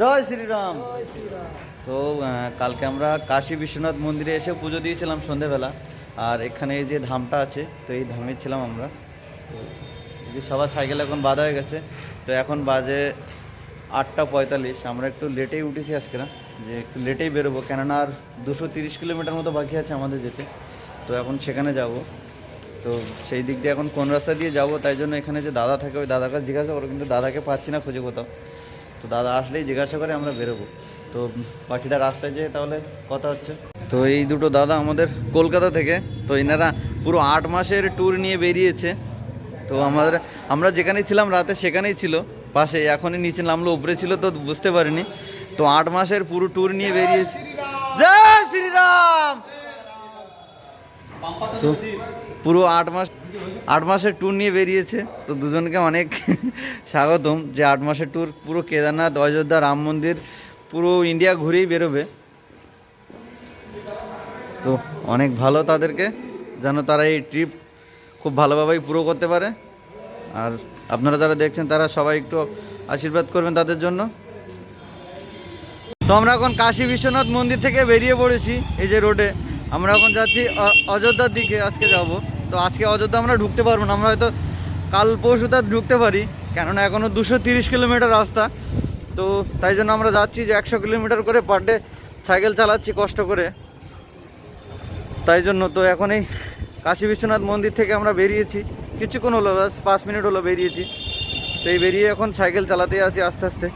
জয় শ্রীরাম। তো কালকে আমরা কাশী বিশ্বনাথ মন্দিরে এসে পুজো দিয়েছিলাম সন্ধেবেলা। আর এখানে এই যে ধামটা আছে, তো এই ধামে ছিলাম আমরা। তো এই যে সবার সাইকেল এখন বাঁধা হয়ে গেছে। তো এখন বাজে 8:45। আমরা একটু লেটেই উঠেছি আজকে, না যে একটু লেটেই বেরোবো, কেননা আর 230 কিলোমিটার মতো বাকি আছে আমাদের যেতে। তো এখন সেখানে যাব। তো সেই দিক দিয়ে এখন কোন রাস্তা দিয়ে যাব, তাই জন্য এখানে যে দাদা থাকে ওই দাদার কাছে জিজ্ঞাসা করো, কিন্তু দাদাকে পাচ্ছি না খুঁজে কোথাও। তো দাদা আসলেই জিজ্ঞাসা করে আমরা বেরোবো। তো বাকিটা রাস্তায় যেয়ে তাহলে কথা হচ্ছে। তো এই দুটো দাদা আমাদের কলকাতা থেকে, তো এনারা পুরো 8 মাসের ট্যুর নিয়ে বেরিয়েছে। তো আমরা যেখানেই ছিলাম রাতে সেখানেই ছিল পাশে, এখনই নিচে নামলো, উপরে ছিল তো বুঝতে পারিনি। তো 8 মাসের পুরো ট্যুর নিয়ে বেরিয়েছে। জয় শ্রীরাম। তো পুরো 8 মাসের ট্যুর নিয়ে বেরিয়েছে। তো দুজনকে অনেক স্বাগতম, যে 8 মাসের ট্যুর পুরো কেদারনাথ, অযোধ্যা, রাম মন্দির, পুরো ইন্ডিয়া ঘুরেই বেরোবে। তো অনেক ভালো তাদেরকে, যেন তারা এই ট্রিপ খুব ভালোভাবেই পুরো করতে পারে। আর আপনারা যারা দেখছেন তারা সবাই একটু আশীর্বাদ করবেন তাদের জন্য। তো আমরা এখন কাশী বিশ্বনাথ মন্দির থেকে বেরিয়ে পড়েছি। এই যে রোডে আমরা এখন যাচ্ছি অযোধ্যার দিকে, আজকে যাব। তো আজকে অযোধ্যা আমরা ঢুকতে পারবো না, আমরা হয়তো কাল পরশু তার ঢুকতে পারি, কেননা এখনও 230 কিলোমিটার রাস্তা। তো তাই জন্য আমরা যাচ্ছি যে 100 কিলোমিটার করে পার ডে সাইকেল চালাচ্ছি কষ্ট করে, তাই জন্য। তো এখন এই কাশী বিশ্বনাথ মন্দির থেকে আমরা বেরিয়েছি, কিছুক্ষণ হলো, বাস 5 মিনিট হলো বেরিয়েছি। তো এই বেরিয়ে এখন সাইকেল চালাতে আছি আস্তে আস্তে।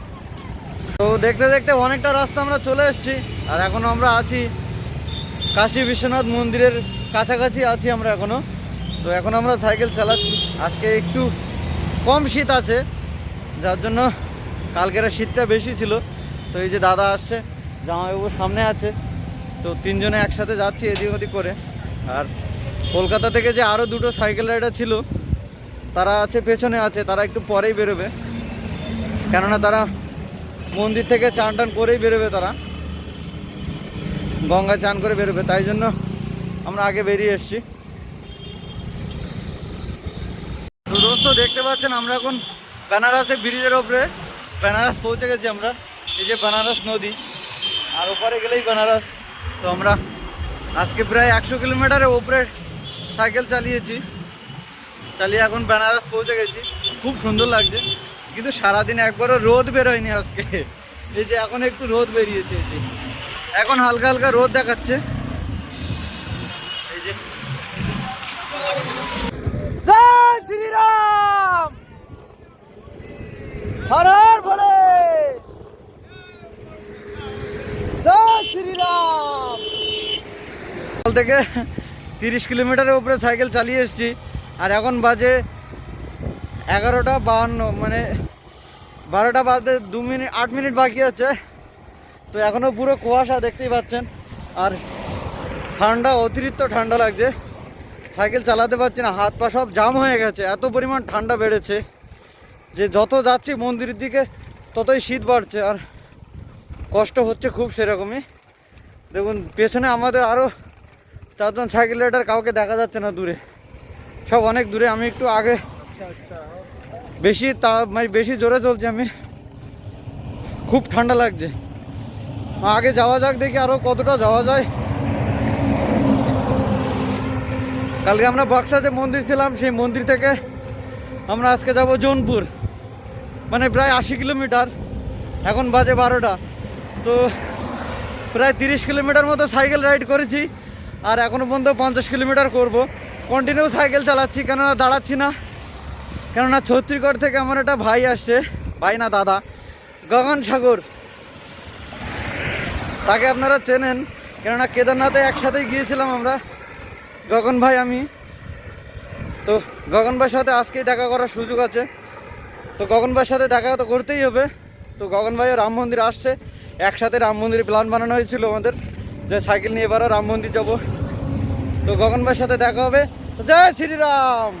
তো দেখতে দেখতে অনেকটা রাস্তা আমরা চলে এসেছি, আর এখনও আমরা আছি কাশী বিশ্বনাথ মন্দিরের কাছাকাছি আছি আমরা এখনও। তো এখন আমরা সাইকেল চালাচ্ছি। আজকে একটু কম শীত আছে, যার জন্য কালকের শীতটা বেশি ছিল। তো এই যে দাদা আসছে, জামাইবাবু সামনে আছে। তো তিনজনে একসাথে যাচ্ছি এদিক ওদিক করে। আর কলকাতা থেকে যে আরও দুটো সাইকেল রাইডার ছিল তারা আছে পেছনে আছে, তারা একটু পরেই বেরোবে, কেননা তারা মন্দির থেকে চান টান করেই বেরোবে, তারা গঙ্গায় চান করে বেরোবে, তাই জন্য আমরা আগে বেরিয়ে এসেছি। তো দোস্ত দেখতে পাচ্ছেন আমরা এখন বেনারসের ব্রিজের ওপরে, বেনারস পৌঁছে গেছি আমরা। এই যে বেনারস নদী, আর ওপারে গেলেই বেনারস। তো আমরা আজকে প্রায় 100 কিলোমিটারের ওপরে সাইকেল চালিয়ে এখন বেনারস পৌঁছে গেছি। খুব সুন্দর লাগছে, কিন্তু সারাদিন একবারও রোদ বেরোয়নি আজকে। এই যে এখন একটু রোদ বেরিয়েছে, এই যে এখন হালকা হালকা রোদ দেখাচ্ছে। এই যে জয় শ্রীরাম, হর হর ভোলে, জয় শ্রীরাম। থেকে 30 কিলোমিটারের উপরে সাইকেল চালিয়ে এসেছি, আর এখন বাজে 11:52, মানে 12টা বাজতে 8 মিনিট বাকি আছে। তো এখনও পুরো কুয়াশা দেখতেই পাচ্ছেন, আর ঠান্ডা, অতিরিক্ত ঠান্ডা লাগছে, সাইকেল চালাতে পারছি না, হাত পা সব জাম হয়ে গেছে। এত পরিমাণ ঠান্ডা বেড়েছে যে যত যাচ্ছি মন্দিরের দিকে ততই শীত বাড়ছে, আর কষ্ট হচ্ছে খুব সেরকমই। দেখুন পেছনে আমাদের আরও 4 জন সাইকেল রাইডার, কাউকে দেখা যাচ্ছে না দূরে, সব অনেক দূরে। আমি একটু আগে বেশি জোরে চলছি আমি, খুব ঠান্ডা লাগছে। আগে যাওয়া যাক, দেখি আরও কতটা যাওয়া যায়। কালকে আমরা বক্সা যে মন্দির ছিলাম, সেই মন্দির থেকে আমরা আজকে যাব জৌনপুর, মানে প্রায় 80 কিলোমিটার। এখন বাজে 12টা। তো প্রায় 30 কিলোমিটার মতো সাইকেল রাইড করেছি, আর এখনও পর্যন্ত 50 কিলোমিটার করব। কন্টিনিউ সাইকেল চালাচ্ছি, কেননা দাঁড়াচ্ছি না। কেননা ছত্তিশগড় থেকে আমার একটা ভাই আসছে, ভাই না দাদা, গগন সাগর, তাকে আপনারা চেনেন, কেননা কেদারনাথে একসাথেই গিয়েছিলাম আমরা, গগন ভাই আমি। তো গগন ভাইয়ের সাথে আজকেই দেখা করার সুযোগ আছে। তো গগন ভাইয়ের সাথে দেখা তো করতেই হবে। তো গগন ভাইও রাম মন্দির আসছে, একসাথে রাম মন্দিরে প্ল্যান বানানো হয়েছিল আমাদের, যে সাইকেল নিয়ে এবারও রাম মন্দির যাব। তো গগন ভাইয়ের সাথে দেখা হবে। জয় শ্রীরাম।